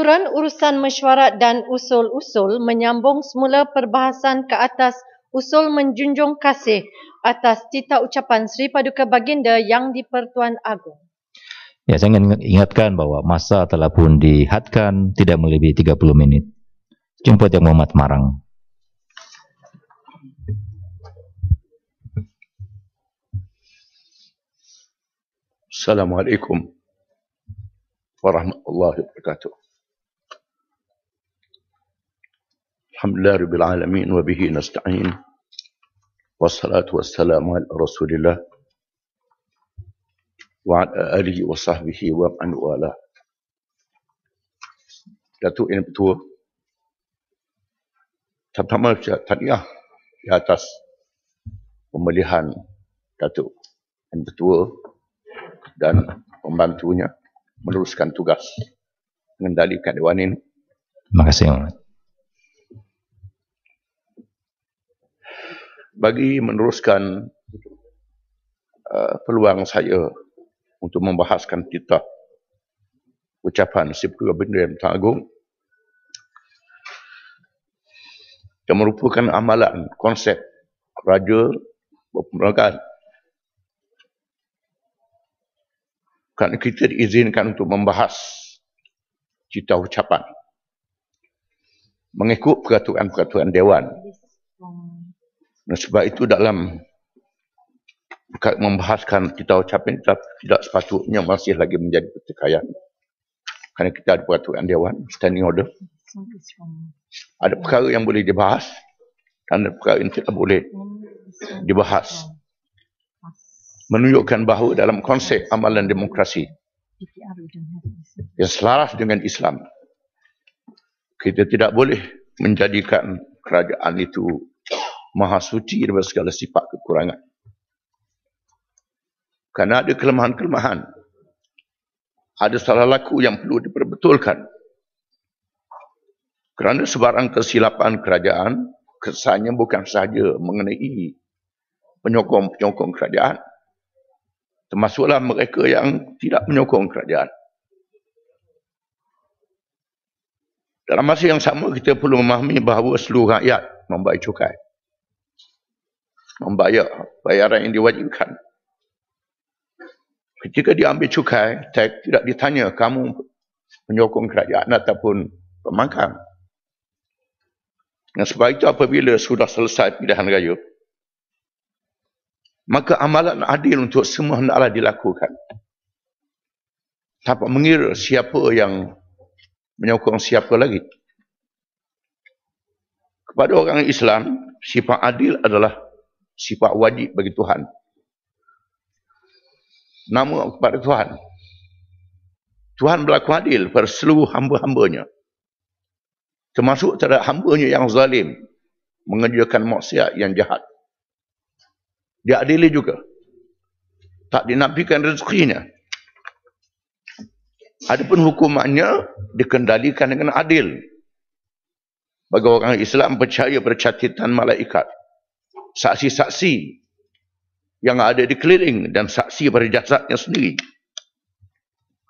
Aturan urusan mesyuarat dan usul-usul menyambung semula perbahasan ke atas usul menjunjung kasih atas titah ucapan Seri Paduka Baginda yang di-Pertuan Agong. Ya, saya ingin ingatkan bahwa masa telah pun dihadkan tidak melebihi 30 menit. Jemput Yang Muhammad Marang. Assalamualaikum warahmatullahi wabarakatuh. Alhamdulillahirabbil alamin wa bihi nasta'in. Wassalatu wassalamu ala Rasulillah wa ala alihi wa sahbihi wa man wala. Datuk Yang Pertua, pertama tahniah di atas pemilihan Datuk Yang Pertua dan pembantunya meneruskan tugas mengendalikan Dewan ini. Terima kasih, Muhammad. Bagi meneruskan peluang saya untuk membahaskan titah ucapan Seri Paduka Baginda Yang Pertuan Agong yang merupakan amalan konsep Raja Berperlembagaan. Kerana kita diizinkan untuk membahas titah ucapan mengikut peraturan-peraturan Dewan. Dan sebab itu dalam membahaskan titah ucapan tidak sepatutnya masih lagi menjadi pertikaian. Kerana kita ada peraturan Dewan, standing order. Ada perkara yang boleh dibahas dan ada perkara yang tidak boleh dibahas. Menunjukkan bahawa dalam konsep amalan demokrasi yang selaras dengan Islam, kita tidak boleh menjadikan kerajaan itu maha suci daripada segala sifat kekurangan. Kerana ada kelemahan-kelemahan, ada salah laku yang perlu diperbetulkan. Kerana sebarang kesilapan kerajaan, kesannya bukan sahaja mengenai penyokong-penyokong kerajaan, termasuklah mereka yang tidak menyokong kerajaan. Dalam masa yang sama, kita perlu memahami bahawa seluruh rakyat membayar cukai, membayar bayaran yang diwajibkan. Ketika diambil cukai, tax tidak ditanya kamu penyokong kerajaan ataupun pembangkang. Dan sebab itu apabila sudah selesai pilihan raya, maka amalan adil untuk semua hendaklah dilakukan. Tanpa mengira siapa yang menyokong siapa lagi. Kepada orang Islam, sifat adil adalah sifat wajib bagi Tuhan. Nama kepada Tuhan. Tuhan berlaku adil pada seluruh hamba-hambanya. Termasuk terhadap hambanya yang zalim, mengerjakan maksiat yang jahat. Dia adili juga. Tak dinafikan rezekinya. Adapun hukumannya dikendalikan dengan adil. Bagi orang Islam percaya pada catatan malaikat, saksi-saksi yang ada di keliling dan saksi pada jasadnya sendiri.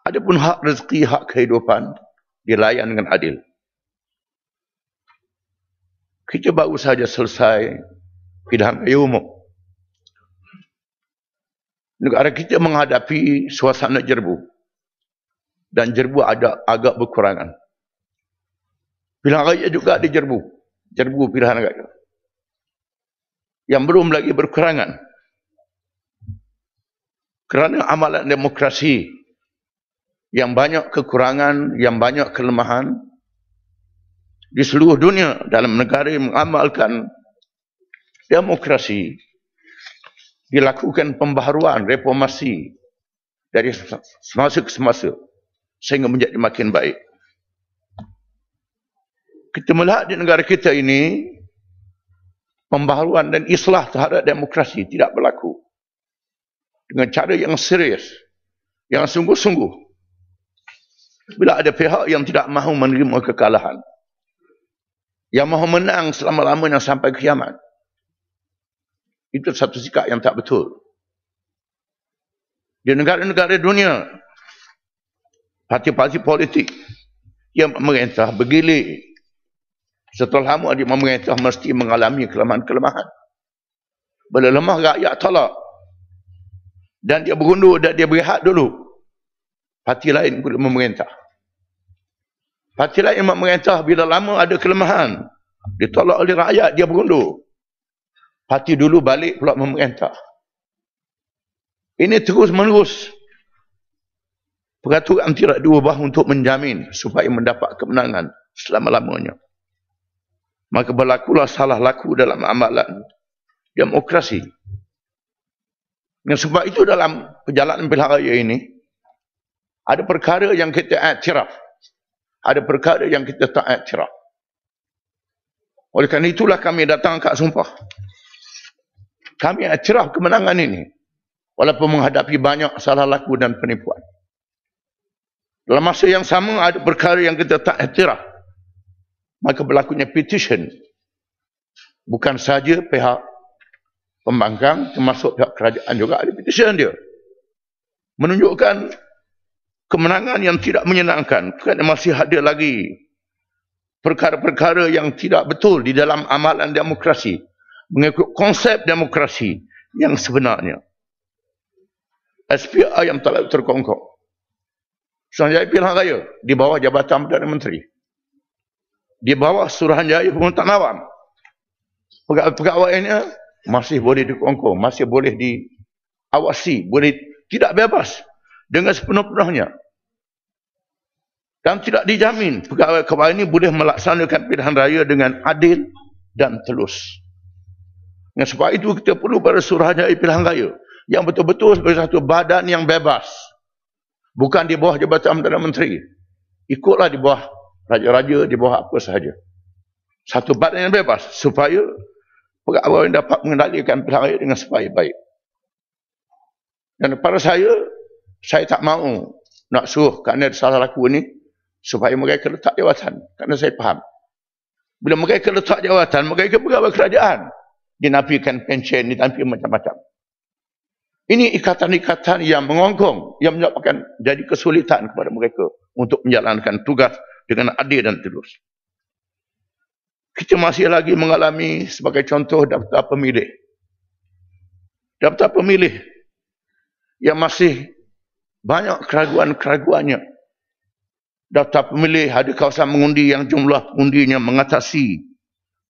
Adapun hak rezeki, hak kehidupan dilayan dengan adil. Kita baru saja selesai pilihan raya umum. Negara kita menghadapi suasana jerbu. Dan jerbu ada agak berkurangan. Pilihan raya juga ada jerbu. Jerbu pilihan raya. Yang belum lagi berkurangan. Kerana amalan demokrasi yang banyak kekurangan, yang banyak kelemahan di seluruh dunia dalam negara yang mengamalkan demokrasi, dilakukan pembaharuan, reformasi dari semasa ke semasa sehingga menjadi makin baik. Kita melihat di negara kita ini pembaharuan dan islah terhadap demokrasi tidak berlaku dengan cara yang serius, yang sungguh-sungguh. Bila ada pihak yang tidak mahu menerima kekalahan, yang mahu menang selama-lamanya sampai kiamat, itu satu sikap yang tak betul. Di negara-negara dunia, parti-parti politik yang memerintah bergilir. Setelah lama dia memerintah mesti mengalami kelemahan-kelemahan. Bila lemah, rakyat tolak. Dan dia berundur dan dia berehat dulu. Parti lain boleh memerintah. Parti lain memerintah bila lama ada kelemahan. Ditolak oleh rakyat, dia berundur. Parti dulu balik pula memerintah. Ini terus menerus. Peraturan tidak diubah untuk menjamin supaya mendapat kemenangan selama-lamanya. Maka berlakulah salah laku dalam amalan demokrasi. Dan sebab itu dalam perjalanan pilihan raya ini, ada perkara yang kita iktiraf. Ada perkara yang kita tak iktiraf. Oleh kerana itulah kami datang ke sumpah. Kami iktiraf kemenangan ini. Walaupun menghadapi banyak salah laku dan penipuan. Dalam masa yang sama ada perkara yang kita tak iktiraf. Maka berlakunya petition. Bukan saja pihak pembangkang, termasuk pihak kerajaan juga ada petition dia. Menunjukkan kemenangan yang tidak menyenangkan. Kerana masih ada lagi perkara-perkara yang tidak betul di dalam amalan demokrasi. Mengikut konsep demokrasi yang sebenarnya. SPR yang telah terkongkong. Suruhanjaya Pilihan Raya di bawah Jabatan Perdana Menteri. Di bawah Suruhanjaya Pemerintahan Awam. Pegawainya masih boleh dikongkong, masih boleh diawasi, boleh tidak bebas dengan sepenuh-penuhnya. Dan tidak dijamin pegawai-pegawai ini boleh melaksanakan pilihan raya dengan adil dan telus. Dan sebab itu kita perlu pada Suruhanjaya Pilihan Raya yang betul-betul sebagai satu badan yang bebas. Bukan di bawah Jabatan Perdana Menteri. Ikutlah di bawah raja-raja, di bawah apa sahaja. Satu badan yang bebas supaya pegawai dapat mengendalikan pilihan raya dengan sebaik-baik. Dan pada saya tak mahu nak suruh kerana salah laku ini supaya mereka letak jawatan. Kerana saya faham. Bila mereka letak jawatan, mereka pegawai kerajaan. Dinafikan pension, dinafikan macam-macam. Ini ikatan-ikatan yang mengongkong, yang menyebabkan jadi kesulitan kepada mereka untuk menjalankan tugas dengan adil dan telus. Kita masih lagi mengalami sebagai contoh daftar pemilih. Daftar pemilih yang masih banyak keraguan-keraguannya. Daftar pemilih ada kawasan mengundi yang jumlah undinya mengatasi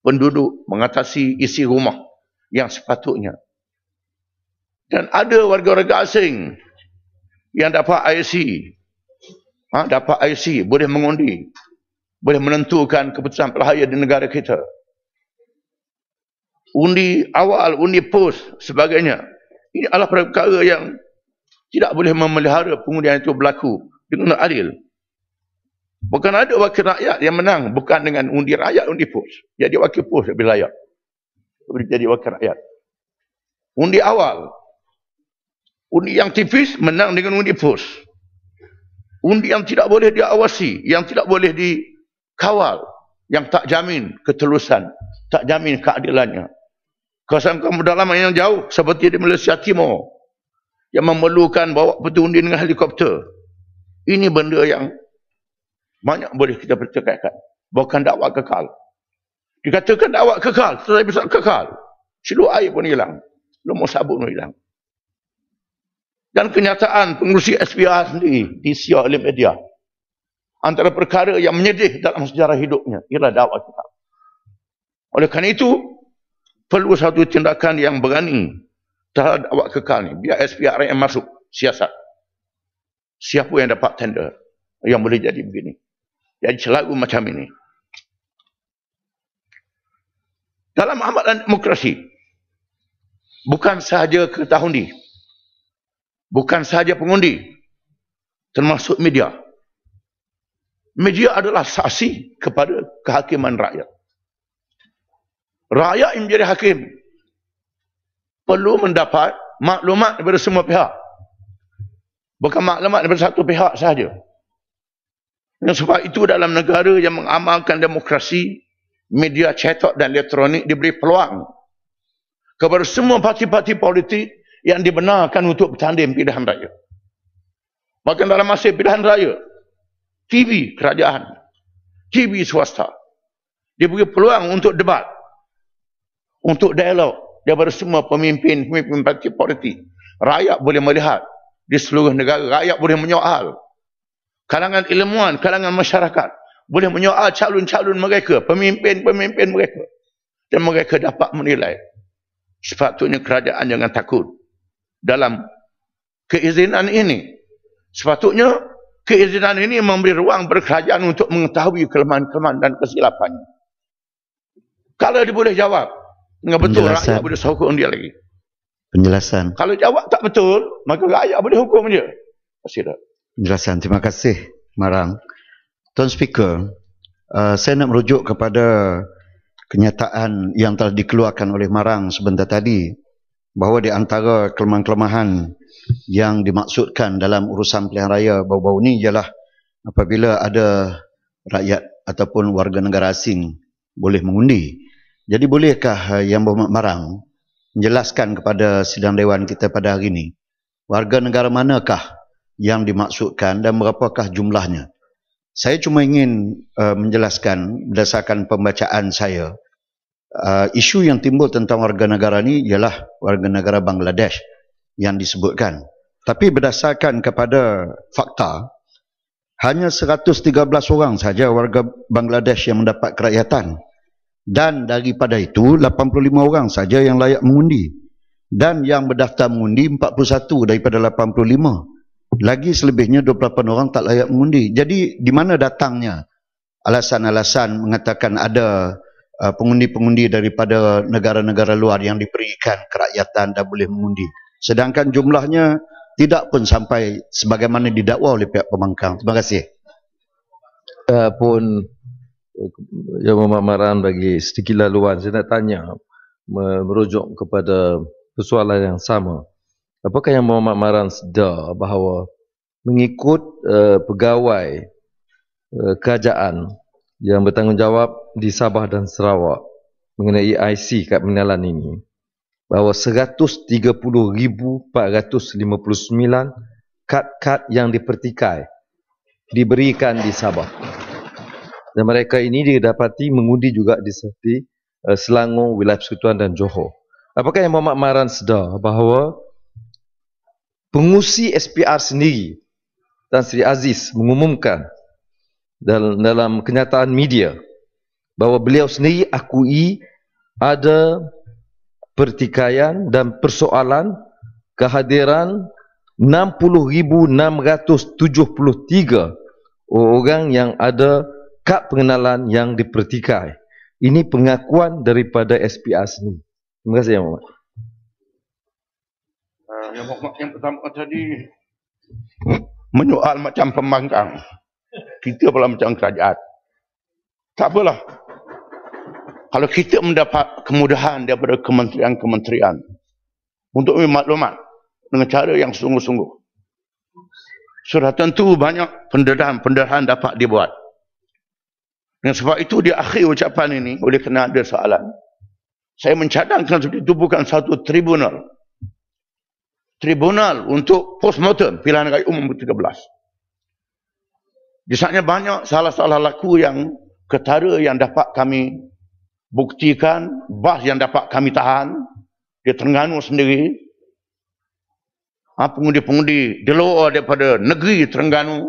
penduduk, mengatasi isi rumah yang sepatutnya. Dan ada warga-warga asing yang dapat IC. Dapat IC, boleh mengundi. Boleh menentukan keputusan pilihan di negara kita. Undi awal, undi pos, sebagainya. Ini adalah perkara yang tidak boleh memelihara pengundian itu berlaku dengan adil. Bukan ada wakil rakyat yang menang, bukan dengan undi rakyat, undi pos. Jadi wakil pos lebih layak. Jadi wakil rakyat. Undi awal. Undi yang tipis menang dengan undi pos. Undi yang tidak boleh diawasi, yang tidak boleh dikawal, yang tak jamin ketelusan, tak jamin keadilannya. Kawasan pedalaman yang jauh seperti di Malaysia Timur yang memerlukan bawa peti undi dengan helikopter. Ini benda yang banyak boleh kita pertikaikan. Bukan dakwah kekal. Dikatakan dakwah kekal, tetapi bisa kekal. Seluruh air pun hilang. Lumur sabun pun hilang. Dan kenyataan pengurusi SPR sendiri disiar oleh media. Antara perkara yang menyedih dalam sejarah hidupnya ialah dakwah kekal. Oleh kerana itu, perlu satu tindakan yang berani terhadap dakwah kekal ni. Biar SPR yang masuk siasat. Siapa yang dapat tender yang boleh jadi begini. Jadi selalu macam ini. Dalam amalan demokrasi, bukan sahaja kertas undi, bukan sahaja pengundi, termasuk media. Media adalah saksi kepada kehakiman rakyat. Rakyat yang menjadi hakim perlu mendapat maklumat daripada semua pihak. Bukan maklumat daripada satu pihak sahaja. Dan sebab itu dalam negara yang mengamalkan demokrasi, media cetak dan elektronik diberi peluang kepada semua parti-parti politik yang dibenarkan untuk bertanding pilihan raya. Bahkan dalam masa pilihan raya, TV kerajaan TV swasta. Dia beri peluang untuk debat, untuk dialog daripada semua pemimpin parti politik. Rakyat boleh melihat di seluruh negara, rakyat boleh menyoal. Kalangan ilmuwan, kalangan masyarakat boleh menyoal calon-calon mereka, pemimpin-pemimpin mereka. Dan mereka dapat menilai. Sepatutnya kerajaan jangan takut dalam keizinan ini. Sepatutnya keizinan ini memberi ruang berkerajaan untuk mengetahui kelemahan-kelemahan dan kesilapannya. Kalau dia boleh jawab dengan betul, rakyat boleh hukum dia lagi. Penjelasan. Kalau jawab tak betul, maka rakyat boleh hukum dia. Terima kasih. Penjelasan. Terima kasih, Marang. Tuan Speaker, saya nak merujuk kepada kenyataan yang telah dikeluarkan oleh Marang sebentar tadi, bahawa di antara kelemahan-kelemahan yang dimaksudkan dalam urusan pilihan raya baru-baru ini ialah apabila ada rakyat ataupun warga negara asing boleh mengundi. Jadi bolehkah Yang Berhormat Marang menjelaskan kepada sidang dewan kita pada hari ini, warga negara manakah yang dimaksudkan dan berapakah jumlahnya? Saya cuma ingin menjelaskan berdasarkan pembacaan saya, isu yang timbul tentang warga negara ini ialah warga negara Bangladesh yang disebutkan. Tapi berdasarkan kepada fakta, hanya 113 orang saja warga Bangladesh yang mendapat kerakyatan. Dan daripada itu, 85 orang saja yang layak mengundi. Dan yang berdaftar mengundi 41 daripada 85. Lagi selebihnya 28 orang tak layak mengundi. Jadi di mana datangnya alasan-alasan mengatakan ada pengundi-pengundi daripada negara-negara luar yang diberikan kerakyatan dan boleh mengundi, sedangkan jumlahnya tidak pun sampai sebagaimana didakwa oleh pihak pembangkang. Terima kasih. Yang Berhormat bagi sedikit laluan, saya nak tanya, merujuk kepada persoalan yang sama. Apakah Yang Berhormat Marang sedar bahawa mengikut pegawai kerajaan yang bertanggungjawab di Sabah dan Sarawak mengenai IC kad pengenalan ini, bahawa 130,459 kad yang dipertikai diberikan di Sabah. Dan mereka ini didapati mengundi juga di Selangor, Wilayah Persekutuan dan Johor. Apakah Yang Berhormat Marang sedar bahawa pengurusi SPR sendiri, Tan Sri Aziz, mengumumkan dalam kenyataan media bahawa beliau sendiri akui ada pertikaian dan persoalan kehadiran 60,673 orang yang ada kad pengenalan yang dipertikai. Ini pengakuan daripada SPR sendiri. Terima kasih Yang Berhormat. Yang pertama tadi menyoal macam pembangkang, kita pula macam kerajaan. Tak apalah. Kalau kita mendapat kemudahan daripada kementerian-kementerian untuk maklumat dengan cara yang sungguh-sungguh, sudah tentu banyak pendedahan dapat dibuat. Dan sebab itu di akhir ucapan ini, oleh kerana ada soalan, saya mencadangkan ditubuhkan satu tribunal untuk postmortem pilihan raya umum ke-13. Di sana banyak salah-salah laku yang ketara yang dapat kami buktikan, bas yang dapat kami tahan di Terengganu sendiri, pengundi-pengundi di luar daripada negeri Terengganu,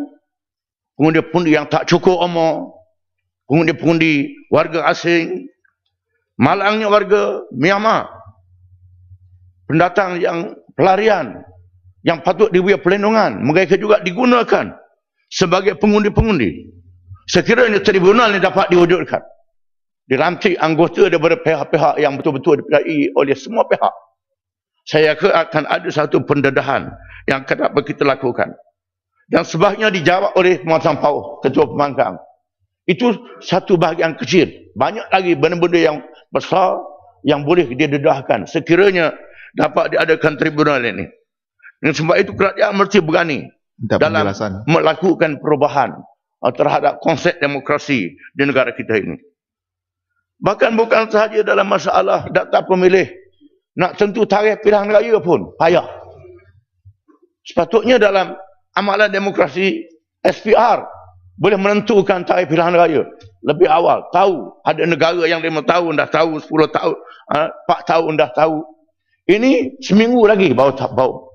pengundi-pengundi yang tak cukup umur, pengundi-pengundi warga asing, malangnya warga Myanmar, pendatang yang pelarian yang patut diberi perlindungan, mereka juga digunakan sebagai pengundi-pengundi. Sekiranya tribunal ini dapat diwujudkan, dilantik anggota daripada pihak-pihak yang betul-betul dipilih oleh semua pihak, saya kira akan ada satu pendedahan yang akan dapat kita lakukan. Dan sebabnya dijawab oleh Muazzam Pauh, Ketua Pembangkang. Itu satu bahagian kecil. Banyak lagi benda-benda yang besar yang boleh didedahkan sekiranya dapat diadakan tribunal ini. Dan sebab itu kerajaan mesti berani dalam melakukan perubahan terhadap konsep demokrasi di negara kita ini. Bahkan bukan sahaja dalam masalah daftar pemilih, nak tentu tarikh pilihan raya pun payah. Sepatutnya dalam amalan demokrasi, SPR boleh menentukan tarikh pilihan raya. lebih awal. Tahu. Ada negara yang 5 tahun dah tahu, 10 tahun, 4 tahun dah tahu. Ini seminggu lagi baru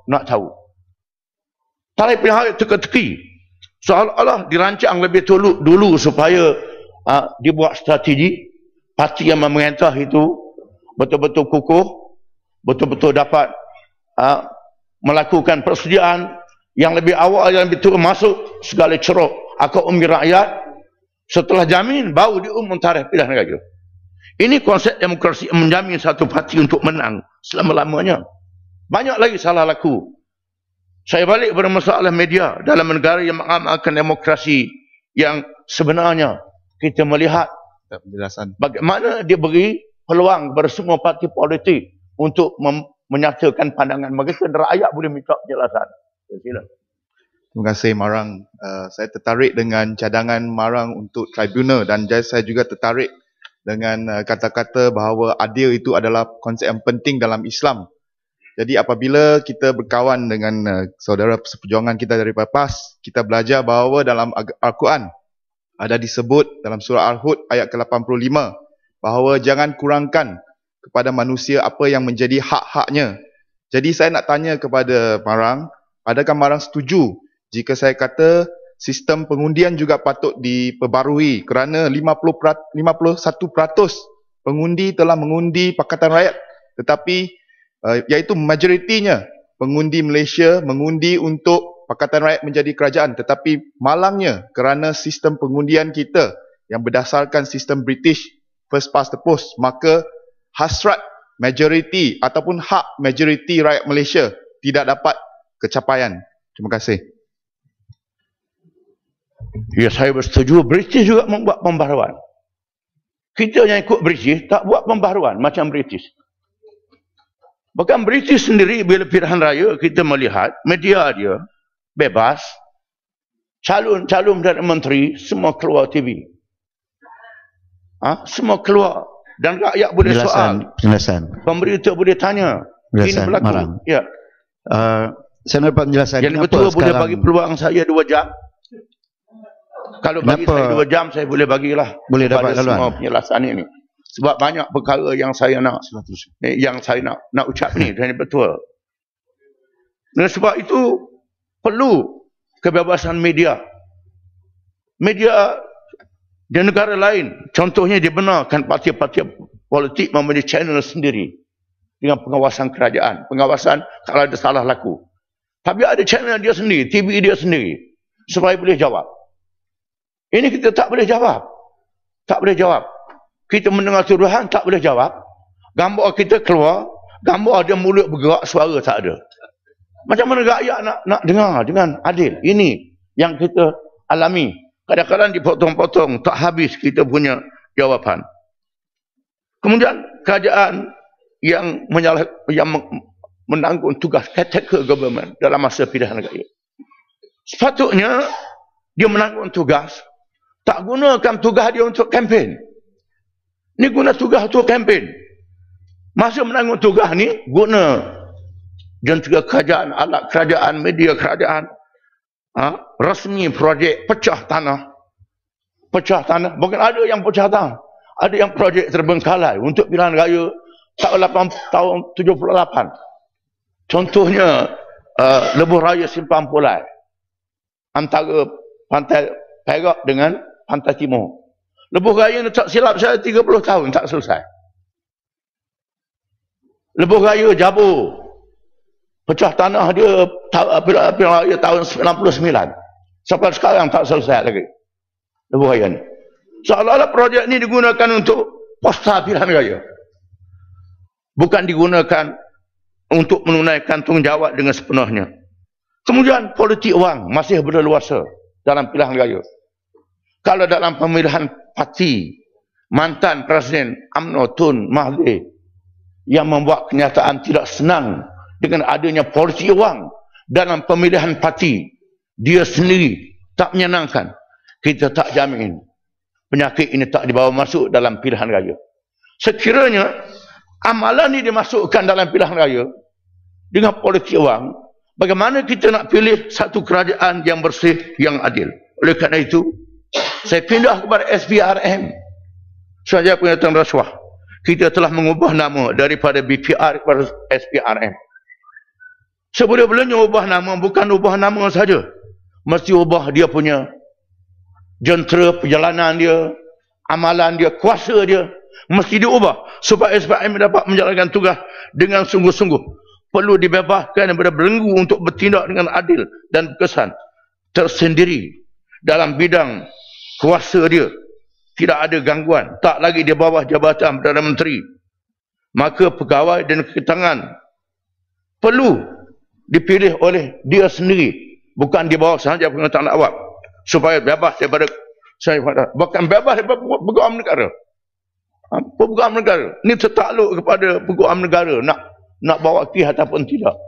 nak tahu. Tarikh pilihan teka-teki. Seolah-olah dirancang lebih dulu supaya dibuat strategi. Parti yang memerintah itu betul-betul kukuh, betul-betul dapat melakukan persediaan yang lebih awal, yang lebih turun masuk segala ceruk akar umum rakyat. Setelah jamin, baru diumum tarikh pilihan raya. Ini konsep demokrasi yang menjamin satu parti untuk menang selama-lamanya. Banyak lagi salah laku. Saya balik pada masalah media dalam negara yang mengamalkan demokrasi yang sebenarnya kita melihat penjelasan bagaimana dia beri peluang kepada semua parti politik untuk menyatakan pandangan mereka dan rakyat boleh minta penjelasan. Sila. Terima kasih Marang. Saya tertarik dengan cadangan Marang untuk tribunal dan saya juga tertarik dengan kata-kata bahawa adil itu adalah konsep yang penting dalam Islam. Jadi apabila kita berkawan dengan saudara seperjuangan kita dari PAS, kita belajar bahawa dalam Al-Quran ada disebut dalam surah Al-Hud ayat ke-85 bahawa jangan kurangkan kepada manusia apa yang menjadi hak-haknya. Jadi saya nak tanya kepada Marang, adakah Marang setuju jika saya kata sistem pengundian juga patut diperbarui kerana 51% pengundi telah mengundi Pakatan Rakyat, tetapi iaitu majoritinya pengundi Malaysia mengundi untuk Pakatan Rakyat menjadi kerajaan, tetapi malangnya kerana sistem pengundian kita yang berdasarkan sistem British first past the post, maka hasrat majoriti ataupun hak majoriti rakyat Malaysia tidak dapat kecapaian. Terima kasih. Ya, saya bersetuju. British juga membuat pembaharuan. Kita yang ikut British tak buat pembaharuan macam British. Bahkan British sendiri bila pilihan raya kita melihat media dia bebas, calon-calon Perdana Menteri semua keluar TV. Semua keluar dan rakyat boleh soal. Penjelasan. Pemberita boleh tanya. Ini berlaku. Marang. Ya. Saya nak dapat penjelasan. Yang betul boleh bagi peluang saya 2 jam. Kalau bagi saya 2 jam saya boleh bagilah. Boleh dapat semua penjelasan ini. Sebab banyak perkara yang saya nak ucap ni dan betul. Dan sebab itu perlu kebebasan media. Media di negara lain, contohnya dibenarkan parti-parti politik mempunyai channel sendiri dengan pengawasan kerajaan. Pengawasan kalau ada salah laku. Tapi ada channel dia sendiri, TV dia sendiri supaya boleh jawab. Ini kita tak boleh jawab. Tak boleh jawab. Kita mendengar tuduhan, tak boleh jawab. Gambar kita keluar, gambar dia mulut bergerak, suara tak ada. Macam mana rakyat nak dengar dengan adil? Ini yang kita alami. Kadang-kadang dipotong-potong, tak habis kita punya jawapan. Kemudian kerajaan yang menanggung tugas caretaker government dalam masa pilihan raya. Sepatutnya dia menanggung tugas, tak gunakan tugas dia untuk kempen. Ni guna tugas untuk kempen. Masa menanggung tugas ni, guna jentera kerajaan, alat kerajaan, media kerajaan, rasmi projek pecah tanah. Pecah tanah. Bukan ada yang pecah tanah. Ada yang projek terbengkalai untuk pilihan raya tahun 78. Contohnya, lebuh raya Simpang Pulai. Antara Pantai Perak dengan Pantai Timur. Lebuh raya ni tak silap saya 30 tahun tak selesai. Lebuh raya Jabur. Pecah tanah dia pilihan raya tahun 99. Sampai sekarang tak selesai lagi. Lebuh raya ni. Seolah-olah projek ni digunakan untuk poster pilihan raya. Bukan digunakan untuk menunaikan tanggungjawab dengan sepenuhnya. Kemudian politik wang masih berleluasa dalam pilihan raya. Kalau dalam pemilihan parti, mantan Presiden UMNO Tun Mahathir yang membuat kenyataan tidak senang dengan adanya politik wang dalam pemilihan parti, dia sendiri tak menyenangkan. Kita tak jamin penyakit ini tak dibawa masuk dalam pilihan raya. Sekiranya amalan ini dimasukkan dalam pilihan raya dengan politik wang, bagaimana kita nak pilih satu kerajaan yang bersih, yang adil? Oleh kerana itu, Saya pindah kepada SPRM. Saja penyataan rasuah. Kita telah mengubah nama daripada BPR kepada SPRM. Sebelum-belumnya ubah nama, bukan ubah nama saja. Mesti ubah dia punya jentera perjalanan dia, amalan dia, kuasa dia. Mesti diubah supaya SPRM dapat menjalankan tugas dengan sungguh-sungguh. Perlu dibebaskan daripada belenggu untuk bertindak dengan adil dan berkesan tersendiri dalam bidang kuasa dia. Tidak ada gangguan, tak lagi di bawah jabatan Perdana Menteri. Maka pegawai dan ketangan perlu dipilih oleh dia sendiri, bukan di bawah sahaja pengetahuan awam, supaya bebas daripada bukan bebas daripada peguam negara. Peguam negara ini tertakluk kepada peguam negara nak bawa ki ataupun tidak.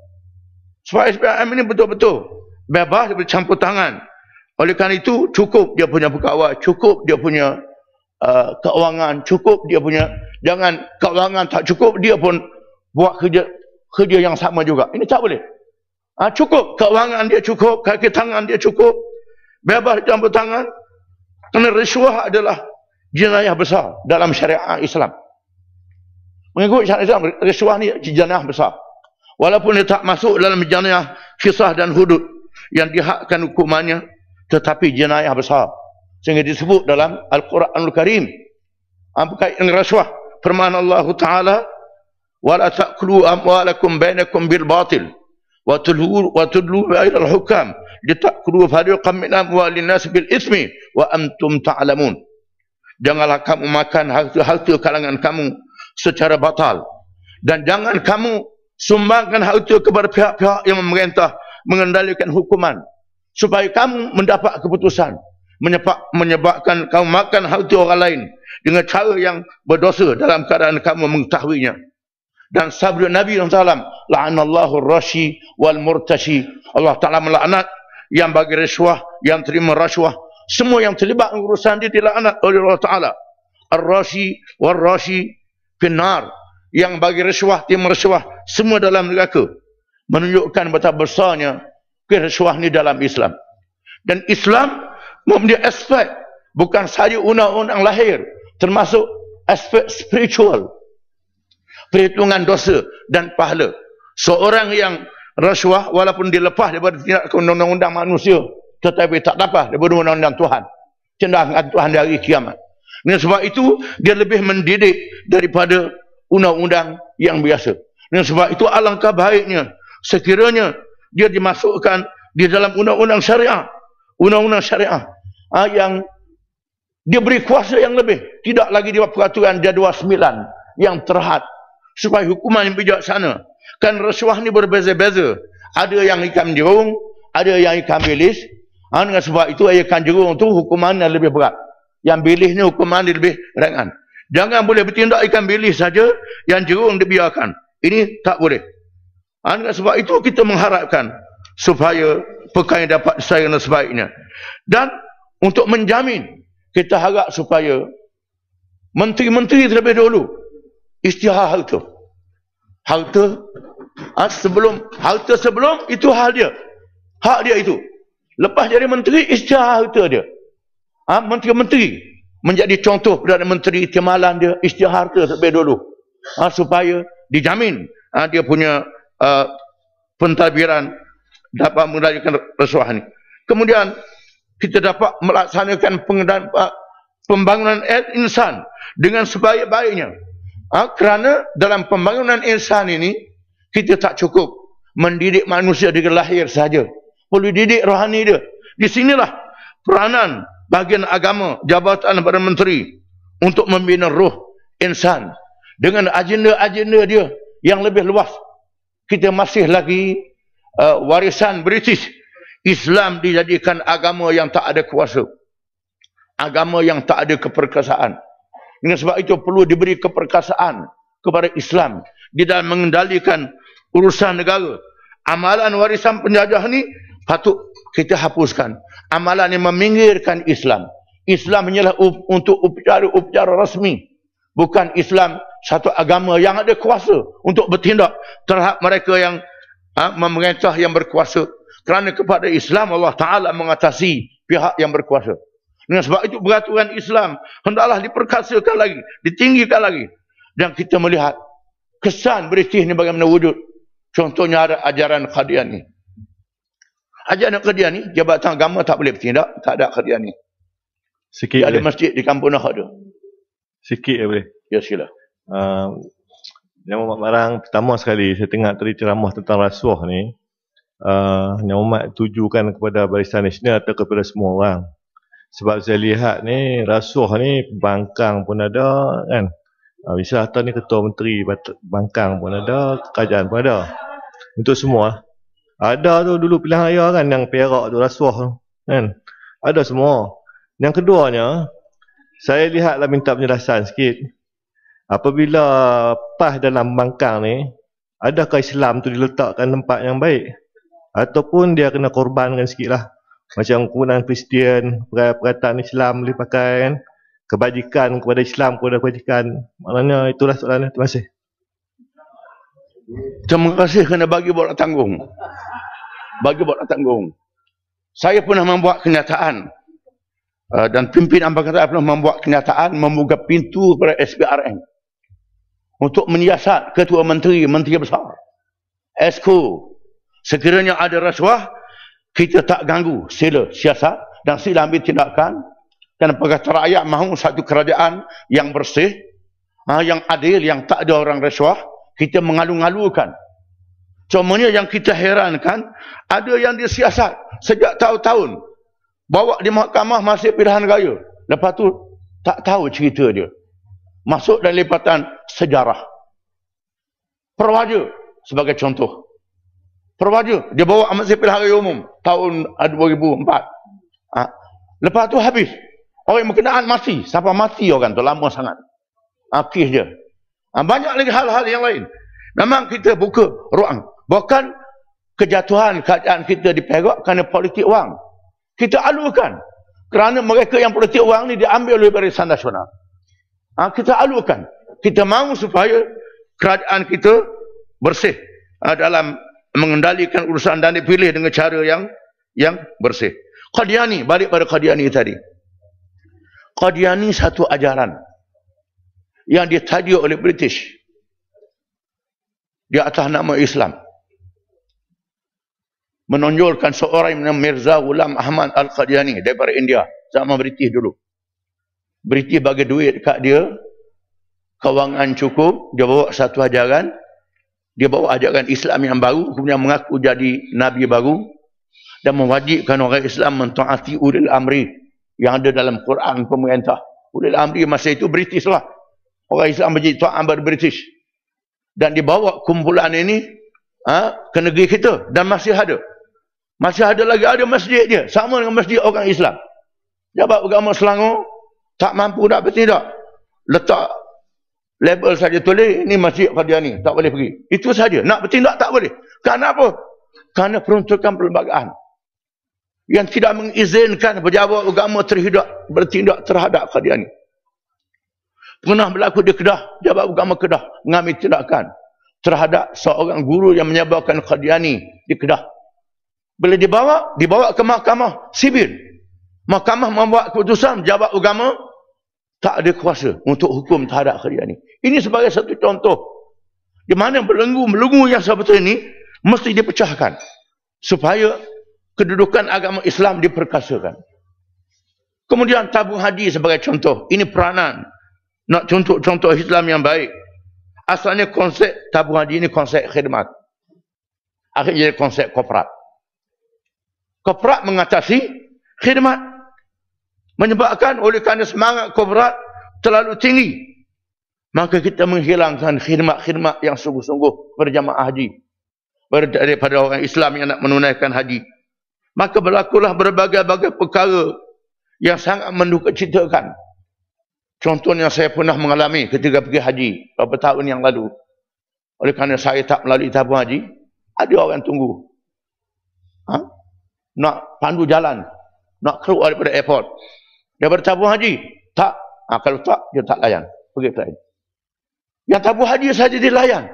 Supaya SPRM ini betul-betul bebas daripada campur tangan. Oleh kerana itu cukup dia punya pegawai, cukup dia punya keuangan, cukup dia punya, jangan keuangan tak cukup dia pun buat kerja yang sama juga. Ini tak boleh. Cukup keuangan dia, cukup kaki tangan dia, cukup bebas campur tangan. Kerana rasuah adalah jenayah besar dalam syariat Islam. Mengikut syariat Islam, rasuah ni jenayah besar. Walaupun dia tak masuk dalam jenayah kisah dan hudud yang dihakkan hukumannya, tetapi jenayah besar. Sehingga disebut dalam Al-Quranul Karim berkaitan dengan rasuah. Firman Allah Ta'ala, وَلَا تَأْكُلُوا أَمْوَالَكُمْ بَيْنَكُمْ بِالْبَاطِلِ وَتُدْلُوا إِلَى الْحُكَامِ لِتَأْكُلُوا فَرِيقًا مِنْ أَمْوَالِ النَّاسِ بِالْإِثْمِ وَأَنْتُمْ تَعْلَمُونَ. Janganlah kamu makan harta kalangan kamu secara batal, dan jangan kamu sumbangkan harta kepada pihak-pihak yang memerintah mengendalikan hukuman, supaya kamu mendapat keputusan menyebabkan kamu makan harta orang lain dengan cara yang berdosa dalam keadaan kamu mengetahuinya. Dan sabda Nabi SAW, la'anallahu ar-rashi wal murtashi. Allah Ta'ala melaknat yang bagi rasuah, yang terima rasuah. Semua yang terlibat urusan dia dilaknat oleh Allah Ta'ala. Ar-rashi wal rashi finnar. Yang bagi rasuah, terima rasuah, semua dalam neraka. Menunjukkan betapa besarnya rasuah ni dalam Islam. Dan Islam mempunyai aspek bukan sahaja undang-undang lahir, termasuk aspek spiritual, perhitungan dosa dan pahala. Seorang yang rasuah walaupun dilepas daripada tindakan undang-undang manusia, tetapi tak dapat daripada undang-undang Tuhan, tindakan Tuhan di hari kiamat. Dan sebab itu dia lebih mendidik daripada undang-undang yang biasa. Dan sebab itu alangkah baiknya sekiranya dia dimasukkan di dalam undang-undang syariah, undang-undang syariah yang dia beri kuasa yang lebih, tidak lagi di peraturan jadual 9 yang terhad, supaya hukuman yang bijaksana. Kan rasuah ni berbeza-beza, ada yang ikan jerung, ada yang ikan bilis. Dengan sebab itu ikan jerung tu hukumannya lebih berat, yang bilis ni hukuman lebih ringan. Jangan boleh bertindak ikan bilis saja, yang jerung dibiarkan. Ini tak boleh. Dengan sebab itu kita mengharapkan supaya perkara yang dapat disayangkan sebaiknya. Dan untuk menjamin, kita harap supaya menteri-menteri terlebih dahulu isytihar harta. Harta sebelum itu hak dia. Hak dia itu. Lepas jadi menteri, isytihar harta dia. Menteri-menteri menjadi contoh Perdana Menteri, timalan dia, isytihar harta terlebih dahulu. Supaya dijamin dia punya pentadbiran dapat mengendalikan rasuah ini. Kemudian kita dapat melaksanakan pembangunan insan dengan sebaik-baiknya. Kerana dalam pembangunan insan ini kita tak cukup mendidik manusia dari lahir saja. Perlu didik rohani dia. Di sinilah peranan bahagian agama, jabatan Perdana Menteri untuk membina roh insan dengan agenda-agenda dia yang lebih luas. Kita masih lagi warisan British. Islam dijadikan agama yang tak ada kuasa, agama yang tak ada keperkasaan. Dengan sebab itu perlu diberi keperkasaan kepada Islam di dalam mengendalikan urusan negara. Amalan warisan penjajah ni patut kita hapuskan. Amalan yang meminggirkan Islam. Islam hanyalah untuk upacara rasmi, bukan Islam satu agama yang ada kuasa untuk bertindak terhadap mereka yang memerintah yang berkuasa. Kerana kepada Islam Allah Ta'ala mengatasi pihak yang berkuasa. Dengan sebab itu peraturan Islam hendaklah diperkasakan lagi, ditinggikan lagi. Dan kita melihat kesan British ni bagaimana wujud. Contohnya ada ajaran Qadiani. Ajaran Qadiani, Jabatan Agama tak boleh bertindak, tak ada Qadiani. Sikit ada masjid di kampung nak ada. Sikit boleh. Ya sila. Yang Muhammad Marang, pertama sekali saya tengok tadi ceramah tentang rasuah ni. Yang Muhammad tujukan kepada Barisan Nasional atau kepada semua orang. Sebab saya lihat ni, rasuah ni pembangkang pun ada kan. Bisa atau ni ketua menteri bangkang pun ada, kerajaan pun ada. Untuk semua. Ada tu dulu pilihan raya kan, yang Perak tu rasuah tu kan. Ada semua. Yang keduanya, saya lihatlah minta penjelasan sikit. Apabila PAS dalam bangkang ni, adakah Islam tu diletakkan tempat yang baik? Ataupun dia kena korbankan sikit lah. Macam penggunaan Kristian, perkataan Islam boleh pakai kan. Kebajikan kepada Islam, kepada kebajikan. Maknanya itulah soalannya. Terima kasih. Terima kasih kerana bagi bola tanggung. Bagi bola tanggung. Saya pernah membuat kenyataan. Dan pimpinan Pakatan pernah membuat kenyataan membuka pintu kepada SPRM. Untuk menyiasat ketua menteri, menteri besar. Esko. Sekiranya ada rasuah, kita tak ganggu, sila siasat dan sila ambil tindakan. Kerana Pakatan Rakyat mahu satu kerajaan yang bersih, yang adil, yang tak ada orang rasuah. Kita mengalu-alukan. Cumanya yang kita herankan, ada yang disiasat sejak tahun-tahun. Bawa di mahkamah masih pilihan raya. Lepas tu tak tahu cerita dia. Masuk dalam lipatan sejarah. Perwaja sebagai contoh. Perwaja, dia bawa masih pilihan raya umum tahun 2004. Lepas tu habis. Orang yang berkenaan mati. Siapa mati orang tu lama sangat. Kes dia. Banyak lagi hal-hal yang lain. Memang kita buka ruang. Bukan kejatuhan keadaan kita di Perak kerana politik wang. Kita alukan. Kerana mereka yang politik wang ni diambil oleh Barisan Nasional. Kita alukan. Kita mahu supaya kerajaan kita bersih dalam mengendalikan urusan dan dipilih dengan cara yang bersih. Qadiani, balik pada Qadiani tadi. Qadiani satu ajaran yang ditajuk oleh British di atas nama Islam. Menonjolkan seorang yang Mirza Ghulam Ahmad Al-Qadiani daripada India, zaman British dulu. British bagi duit kat dia, kewangan cukup, dia bawa satu ajaran, dia bawa ajaran Islam yang baru, kemudian mengaku jadi Nabi baru, dan mewajibkan orang Islam mentaati ulil amri yang ada dalam Quran pemerintah. Ulil amri masa itu British lah. Orang Islam menjadi taat pada British. Dan dibawa kumpulan ini ke negeri kita. Dan masih ada. Masih ada lagi, ada masjid dia. Sama dengan masjid orang Islam. Jabat Agama Selangor tak mampu nak bertindak. Letak label saja tulis, ini masjid Qadiani, tak boleh pergi. Itu saja. Nak bertindak tak boleh. Kenapa? Kerana peruntukan perlembagaan yang tidak mengizinkan pejabat agama bertindak terhadap Qadiani. Pernah berlaku di Kedah, Jabat Agama Kedah mengambil tindakan terhadap seorang guru yang menyebarkan Qadiani di Kedah. Bila dibawa ke mahkamah sivil. Mahkamah membuat keputusan, Jabat Agama tak ada kuasa untuk hukum terhadap Qadiani. Ini sebagai satu contoh di mana belenggu yang seperti ini mesti dipecahkan supaya kedudukan agama Islam diperkasakan. Kemudian tabung haji sebagai contoh. Ini peranan nak contoh Islam yang baik. Asalnya konsep tabung haji ini konsep khidmat. Akhirnya jadi konsep korporat. Korporat mengatasi khidmat. Menyebabkan oleh kerana semangat korporat terlalu tinggi, maka kita menghilangkan khidmat-khidmat yang sungguh-sungguh berjamaah haji daripada orang Islam yang nak menunaikan haji. Maka berlakulah berbagai-bagai perkara yang sangat mendukacitakan. Contohnya saya pernah mengalami ketika pergi haji beberapa tahun yang lalu. Oleh kerana saya tak melalui tabung haji, ada orang tunggu. Nak pandu jalan, nak keluar daripada airport. Daripada tabung haji, tak. Kalau tak, dia tak layan. Pergi ke lain. Yang tabung haji saja dilayan.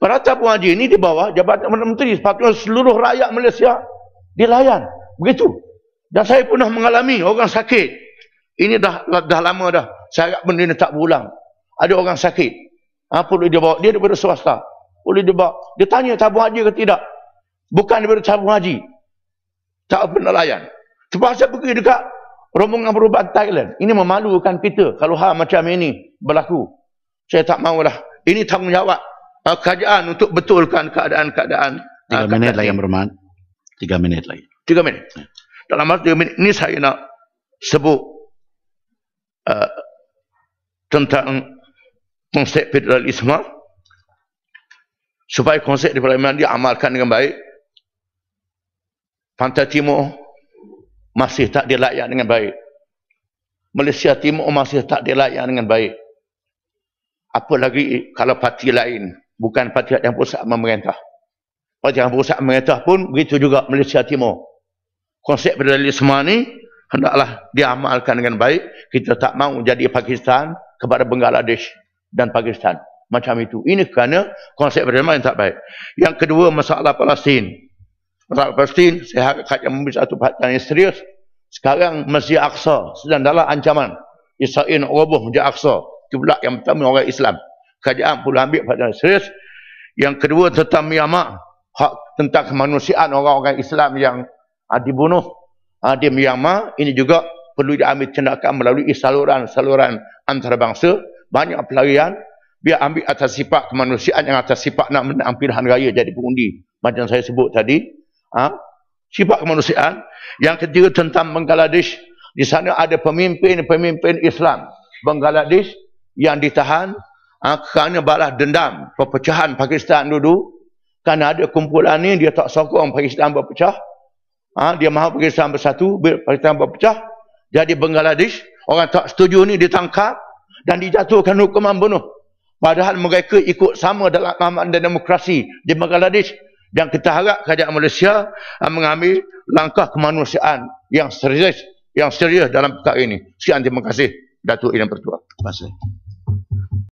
Pada tabung haji ini di bawah Jabatan Perdana Menteri, sepatutnya seluruh rakyat Malaysia dilayan. Begitu. Dan saya pernah mengalami orang sakit Ini dah lama dah. Saya harap benda ni tak berulang. Ada orang sakit. Perlu dia bawa. Dia daripada swasta. Boleh dia bawa. Dia tanya tabung haji ke tidak. Bukan daripada tabung haji. Tak pernah layan. Terpaksa pergi dekat rombongan perubahan Thailand. Ini memalukan kita kalau hal macam ini berlaku. Saya tak maulah. Ini tanggungjawab kerajaan untuk betulkan keadaan-keadaan. 3 minit lagi, Yang Berhormat. 3 minit lagi. 3 minit. Dalam masa 3 minit ini saya nak sebut tentang konsep federalisme supaya konsep federalisme diamalkan dengan baik. Pantai Timur masih tak dilayan dengan baik. Malaysia Timur masih tak dilayan dengan baik. Apalagi kalau parti lain, bukan parti yang pusat memerintah. Parti yang pusat memerintah pun begitu juga Malaysia Timur. Konsep federalisme ni hendaklah diamalkan dengan baik. Kita tak mahu jadi Pakistan kepada Bangladesh dan Pakistan. Macam itu. Ini kerana konsep federalisme yang tak baik. Yang kedua, masalah Palestin. Masalah Palestin, saya harap kajian memberi satu perhatian yang serius. Sekarang Masjid Aqsa sedang dalam ancaman. Israel nak roboh Masjid Aqsa. Kiblat yang pertama orang Islam. Kerajaan perlu ambil perhatian serius. Yang kedua tentang Myanmar. Hak tentang kemanusiaan orang-orang Islam yang dibunuh di Myanmar. Ini juga perlu diambil tindakan melalui saluran-saluran antarabangsa. Banyak pelarian. Biar ambil atas sifat kemanusiaan yang atas sifat nak menang pilihan raya jadi pengundi. Macam saya sebut tadi. Sifat kemanusiaan. Yang ketiga tentang Bangladesh. Di sana ada pemimpin-pemimpin Islam Bangladesh yang ditahan kerana balas dendam perpecahan Pakistan dulu. Kerana ada kumpulan ni dia tak sokong Pakistan berpecah. Dia mahu Pakistan bersatu, Pakistan berpecah. Jadi Bangladesh, orang tak setuju ni ditangkap dan dijatuhkan hukuman bunuh. Padahal mereka ikut sama dalam aman dan demokrasi di Bangladesh. Dan kita harap kerajaan Malaysia mengambil langkah kemanusiaan yang serius dalam perkara ini. Sekian, terima kasih Datuk Yang Pertua. Terima kasih.